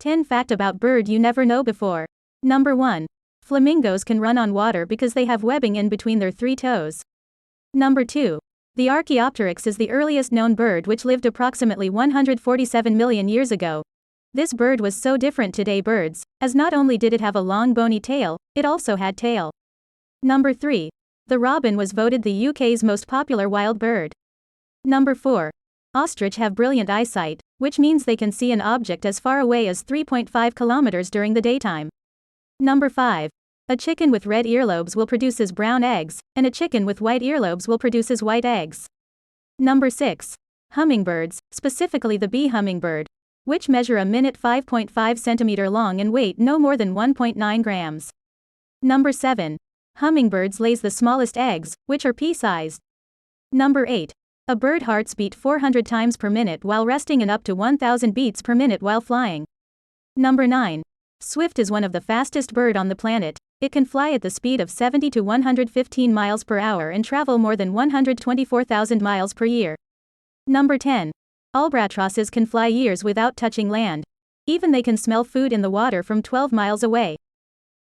10 Fact about bird you never know before. Number 1. Flamingos can run on water because they have webbing in between their 3 toes. Number 2. The Archaeopteryx is the earliest known bird which lived approximately 147 million years ago. This bird was so different today birds, as not only did it have a long bony tail, it also had tail. Number 3. The robin was voted the UK's most popular wild bird. Number 4. Ostrich have brilliant eyesight, which means they can see an object as far away as 3.5 kilometers during the daytime. Number 5. A chicken with red earlobes will produce brown eggs, and a chicken with white earlobes will produce white eggs. Number 6. Hummingbirds, specifically the bee hummingbird, which measure a minute 5.5 centimeter long and weight no more than 1.9 grams. Number 7. Hummingbirds lays the smallest eggs, which are pea-sized. Number 8. A bird hearts beat 400 times per minute while resting and up to 1000 beats per minute while flying. Number 9. Swift is one of the fastest bird on the planet. It can fly at the speed of 70 to 115 miles per hour and travel more than 124,000 miles per year. Number 10. Albatrosses can fly years without touching land. Even they can smell food in the water from 12 miles away.